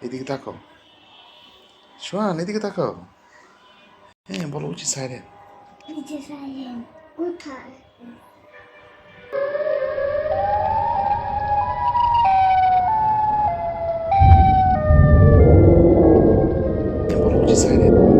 এদিকে তাকাও, শোয়ান এদিকে তাকাও। হ্যাঁ বলো উচিত সাইরেন। কোথায়? হ্যাঁ বলো উচিত সাইরেন।